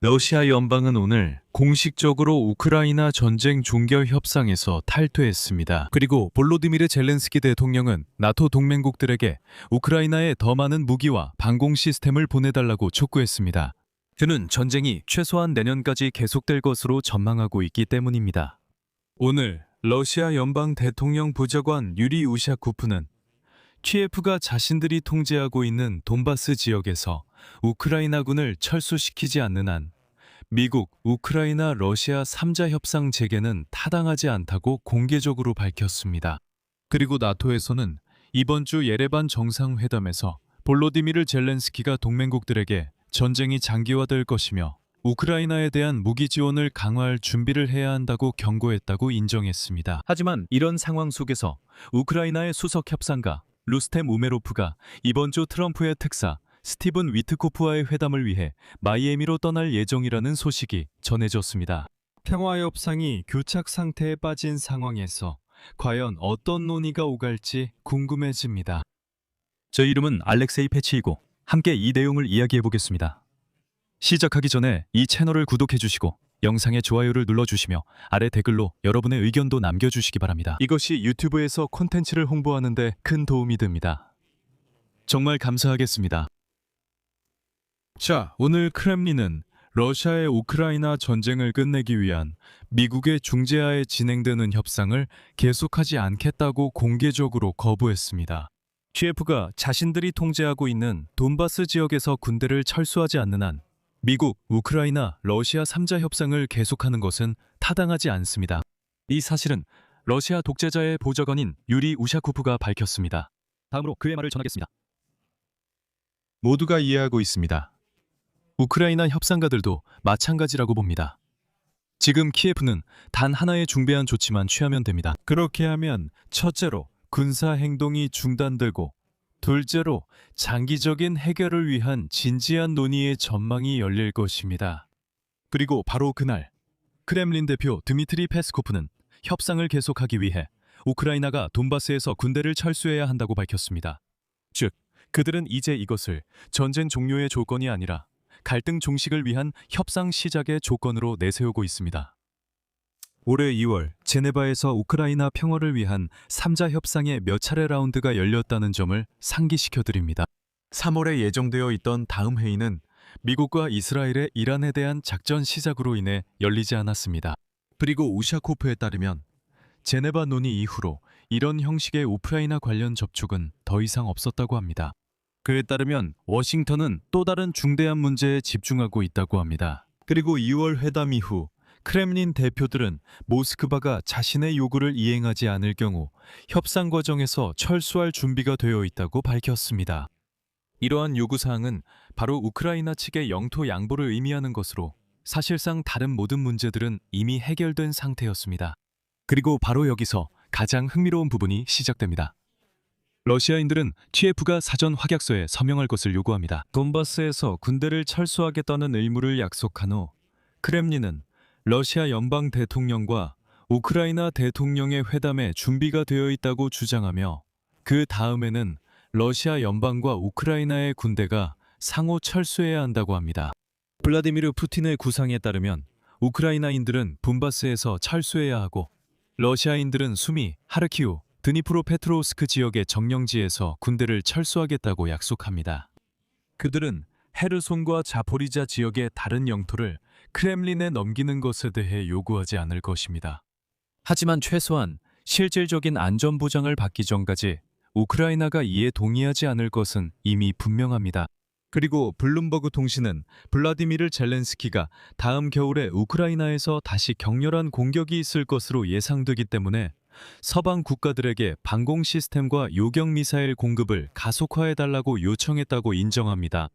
러시아 연방은 오늘 공식적으로 우크라이나 전쟁 종결 협상에서 탈퇴했습니다. 그리고 볼로디미르 젤렌스키 대통령은 나토 동맹국들에게 우크라이나에 더 많은 무기와 방공 시스템을 보내달라고 촉구했습니다. 그는 전쟁이 최소한 내년까지 계속될 것으로 전망하고 있기 때문입니다. 오늘 러시아 연방 대통령 보좌관 유리 우샤코프는 키예프가 자신들이 통제하고 있는 돈바스 지역에서 우크라이나군을 철수시키지 않는 한 미국, 우크라이나, 러시아 3자 협상 재개는 타당하지 않다고 공개적으로 밝혔습니다. 그리고 나토에서는 이번 주 예레반 정상회담에서 볼로디미르 젤렌스키가 동맹국들에게 전쟁이 장기화될 것이며 우크라이나에 대한 무기 지원을 강화할 준비를 해야 한다고 경고했다고 인정했습니다. 하지만 이런 상황 속에서 우크라이나의 수석 협상가 루스템 우메로프가 이번 주 트럼프의 특사 스티븐 위트코프와의 회담을 위해 마이애미로 떠날 예정이라는 소식이 전해졌습니다. 평화협상이 교착 상태에 빠진 상황에서 과연 어떤 논의가 오갈지 궁금해집니다. 제 이름은 알렉세이 패치이고 함께 이 내용을 이야기해 보겠습니다. 시작하기 전에 이 채널을 구독해 주시고 영상에 좋아요를 눌러주시며 아래 댓글로 여러분의 의견도 남겨주시기 바랍니다. 이것이 유튜브에서 콘텐츠를 홍보하는 데 큰 도움이 됩니다. 정말 감사하겠습니다. 자, 오늘 크렘린은 러시아의 우크라이나 전쟁을 끝내기 위한 미국의 중재하에 진행되는 협상을 계속하지 않겠다고 공개적으로 거부했습니다. 키예프가 자신들이 통제하고 있는 돈바스 지역에서 군대를 철수하지 않는 한 미국, 우크라이나, 러시아 3자 협상을 계속하는 것은 타당하지 않습니다. 이 사실은 러시아 독재자의 보좌관인 유리 우샤코프가 밝혔습니다. 다음으로 그의 말을 전하겠습니다. 모두가 이해하고 있습니다. 우크라이나 협상가들도 마찬가지라고 봅니다. 지금 키예프는 단 하나의 중대한 조치만 취하면 됩니다. 그렇게 하면 첫째로 군사 행동이 중단되고 둘째로 장기적인 해결을 위한 진지한 논의의 전망이 열릴 것입니다. 그리고 바로 그날 크렘린 대표 드미트리 페스코프는 협상을 계속하기 위해 우크라이나가 돈바스에서 군대를 철수해야 한다고 밝혔습니다. 즉, 그들은 이제 이것을 전쟁 종료의 조건이 아니라 갈등 종식을 위한 협상 시작의 조건으로 내세우고 있습니다. 올해 2월 제네바에서 우크라이나 평화를 위한 3자 협상의 몇 차례 라운드가 열렸다는 점을 상기시켜드립니다. 3월에 예정되어 있던 다음 회의는 미국과 이스라엘의 이란에 대한 작전 시작으로 인해 열리지 않았습니다. 그리고 우샤코프에 따르면 제네바 논의 이후로 이런 형식의 우크라이나 관련 접촉은 더 이상 없었다고 합니다. 그에 따르면 워싱턴은 또 다른 중대한 문제에 집중하고 있다고 합니다. 그리고 2월 회담 이후 크렘린 대표들은 모스크바가 자신의 요구를 이행하지 않을 경우 협상 과정에서 철수할 준비가 되어 있다고 밝혔습니다. 이러한 요구사항은 바로 우크라이나 측의 영토 양보를 의미하는 것으로 사실상 다른 모든 문제들은 이미 해결된 상태였습니다. 그리고 바로 여기서 가장 흥미로운 부분이 시작됩니다. 러시아인들은 키예프가 사전 확약서에 서명할 것을 요구합니다. 돈바스에서 군대를 철수하겠다는 의무를 약속한 후 크렘린은 러시아 연방 대통령과 우크라이나 대통령의 회담에 준비가 되어 있다고 주장하며 그 다음에는 러시아 연방과 우크라이나의 군대가 상호 철수해야 한다고 합니다. 블라디미르 푸틴의 구상에 따르면 우크라이나인들은 분바스에서 철수해야 하고 러시아인들은 수미, 하르키우, 드니프로페트로우스크 지역의 정령지에서 군대를 철수하겠다고 약속합니다. 그들은 헤르손과 자포리자 지역의 다른 영토를 크렘린에 넘기는 것에 대해 요구하지 않을 것입니다. 하지만 최소한 실질적인 안전 보장을 받기 전까지 우크라이나가 이에 동의하지 않을 것은 이미 분명합니다. 그리고 블룸버그 통신은 블라디미르 젤렌스키가 다음 겨울에 우크라이나에서 다시 격렬한 공격이 있을 것으로 예상되기 때문에 서방 국가들에게 방공 시스템과 요격 미사일 공급을 가속화해달라고 요청했다고 인정합니다.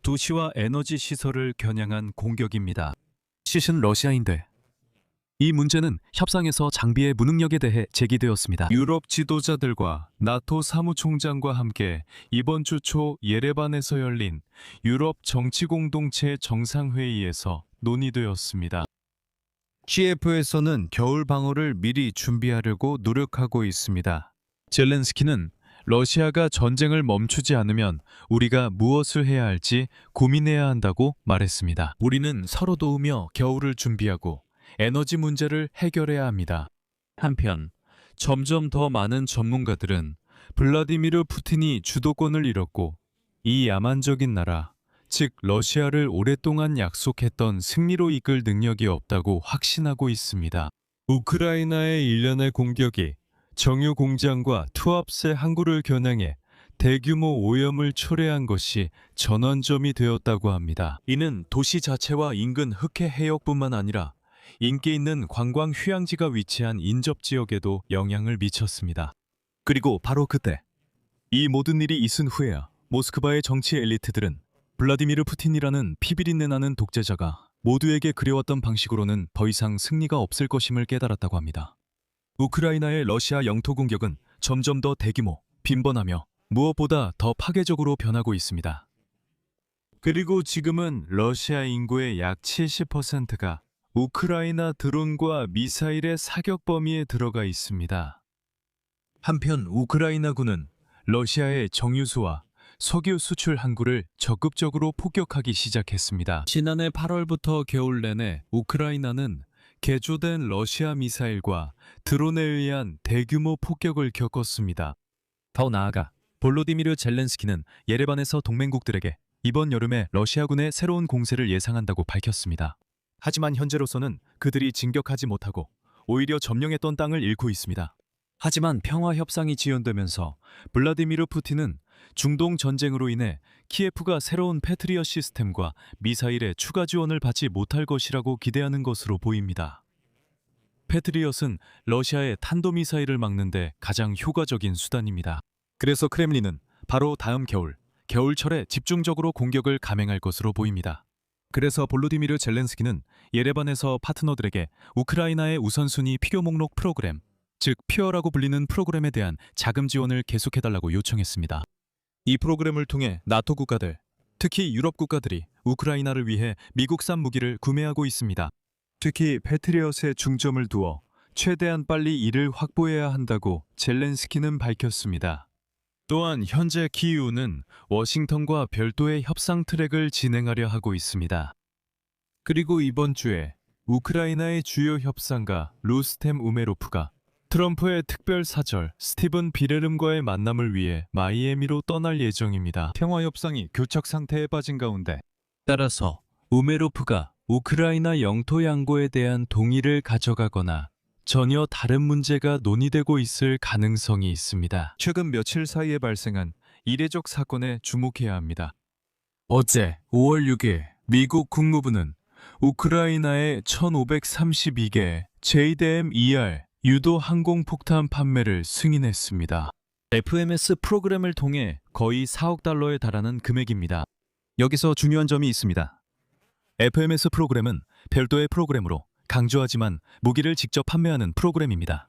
도시와 에너지 시설을 겨냥한 공격입니다. 시신 러시아인데 이 문제는 협상에서 장비의 무능력에 대해 제기되었습니다. 유럽 지도자들과 나토 사무총장과 함께 이번 주 초 예레반에서 열린 유럽 정치공동체 정상회의에서 논의되었습니다. 키예프에서는 겨울 방어를 미리 준비하려고 노력하고 있습니다. 젤렌스키는 러시아가 전쟁을 멈추지 않으면 우리가 무엇을 해야 할지 고민해야 한다고 말했습니다. 우리는 서로 도우며 겨울을 준비하고 에너지 문제를 해결해야 합니다. 한편 점점 더 많은 전문가들은 블라디미르 푸틴이 주도권을 잃었고 이 야만적인 나라, 즉 러시아를 오랫동안 약속했던 승리로 이끌 능력이 없다고 확신하고 있습니다. 우크라이나의 일련의 공격이 정유 공장과 투합세 항구를 겨냥해 대규모 오염을 초래한 것이 전환점이 되었다고 합니다. 이는 도시 자체와 인근 흑해 해역뿐만 아니라 인기 있는 관광 휴양지가 위치한 인접 지역에도 영향을 미쳤습니다. 그리고 바로 그때 이 모든 일이 있은 후에야 모스크바의 정치 엘리트들은 블라디미르 푸틴이라는 피비린내 나는 독재자가 모두에게 그려왔던 방식으로는 더 이상 승리가 없을 것임을 깨달았다고 합니다. 우크라이나의 러시아 영토 공격은 점점 더 대규모, 빈번하며 무엇보다 더 파괴적으로 변하고 있습니다. 그리고 지금은 러시아 인구의 약 70%가 우크라이나 드론과 미사일의 사격 범위에 들어가 있습니다. 한편 우크라이나군은 러시아의 정유수와 석유 수출 항구를 적극적으로 폭격하기 시작했습니다. 지난해 8월부터 겨울 내내 우크라이나는 개조된 러시아 미사일과 드론에 의한 대규모 폭격을 겪었습니다. 더 나아가 볼로디미르 젤렌스키는 예레반에서 동맹국들에게 이번 여름에 러시아군의 새로운 공세를 예상한다고 밝혔습니다. 하지만 현재로서는 그들이 진격하지 못하고 오히려 점령했던 땅을 잃고 있습니다. 하지만 평화 협상이 지연되면서 블라디미르 푸틴은 중동 전쟁으로 인해 키예프가 새로운 패트리엇 시스템과 미사일의 추가 지원을 받지 못할 것이라고 기대하는 것으로 보입니다. 패트리엇은 러시아의 탄도미사일을 막는 데 가장 효과적인 수단입니다. 그래서 크렘린은 바로 다음 겨울철에 집중적으로 공격을 감행할 것으로 보입니다. 그래서 볼로디미르 젤렌스키는 예레반에서 파트너들에게 우크라이나의 우선순위 필요 목록 프로그램, 즉 퓨어라고 불리는 프로그램에 대한 자금 지원을 계속해달라고 요청했습니다. 이 프로그램을 통해 나토 국가들, 특히 유럽 국가들이 우크라이나를 위해 미국산 무기를 구매하고 있습니다. 특히 패트리엇에 중점을 두어 최대한 빨리 이를 확보해야 한다고 젤렌스키는 밝혔습니다. 또한 현재 키이우는 워싱턴과 별도의 협상 트랙을 진행하려 하고 있습니다. 그리고 이번 주에 우크라이나의 주요 협상가 루스템 우메로프가 트럼프의 특별 사절 스티븐 비레름과의 만남을 위해 마이애미로 떠날 예정입니다. 평화 협상이 교착 상태에 빠진 가운데 따라서 우메로프가 우크라이나 영토 양고에 대한 동의를 가져가거나 전혀 다른 문제가 논의되고 있을 가능성이 있습니다. 최근 며칠 사이에 발생한 이례적 사건에 주목해야 합니다. 어제 5월 6일 미국 국무부는 우크라이나에 1532개 JDAM-ER 유도 항공폭탄 판매를 승인했습니다. FMS 프로그램을 통해 거의 4억 달러에 달하는 금액입니다. 여기서 중요한 점이 있습니다. FMS 프로그램은 별도의 프로그램으로 강조하지만 무기를 직접 판매하는 프로그램입니다.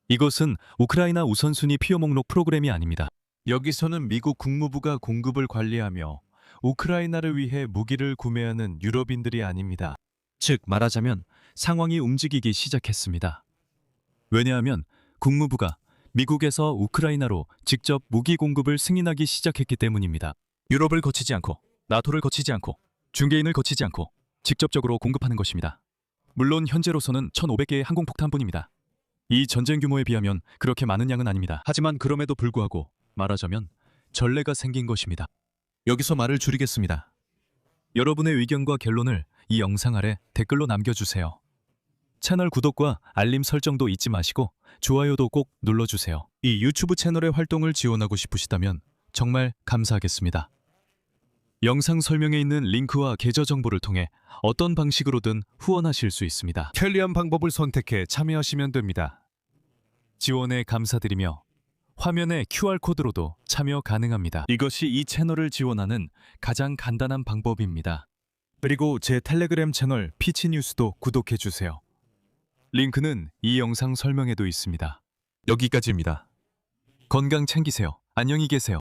이것은 우크라이나 우선순위 필요 목록 프로그램이 아닙니다. 여기서는 미국 국무부가 공급을 관리하며 우크라이나를 위해 무기를 구매하는 유럽인들이 아닙니다. 즉 말하자면 상황이 움직이기 시작했습니다. 왜냐하면 국무부가 미국에서 우크라이나로 직접 무기 공급을 승인하기 시작했기 때문입니다. 유럽을 거치지 않고 나토를 거치지 않고 중개인을 거치지 않고 직접적으로 공급하는 것입니다. 물론 현재로서는 1,500개의 항공폭탄뿐입니다. 이 전쟁 규모에 비하면 그렇게 많은 양은 아닙니다. 하지만 그럼에도 불구하고 말하자면 전례가 생긴 것입니다. 여기서 말을 줄이겠습니다. 여러분의 의견과 결론을 이 영상 아래 댓글로 남겨주세요. 채널 구독과 알림 설정도 잊지 마시고 좋아요도 꼭 눌러주세요. 이 유튜브 채널의 활동을 지원하고 싶으시다면 정말 감사하겠습니다. 영상 설명에 있는 링크와 계좌 정보를 통해 어떤 방식으로든 후원하실 수 있습니다. 편리한 방법을 선택해 참여하시면 됩니다. 지원에 감사드리며 화면의 QR코드로도 참여 가능합니다. 이것이 이 채널을 지원하는 가장 간단한 방법입니다. 그리고 제 텔레그램 채널 피치뉴스도 구독해주세요. 링크는 이 영상 설명에도 있습니다. 여기까지입니다. 건강 챙기세요. 안녕히 계세요.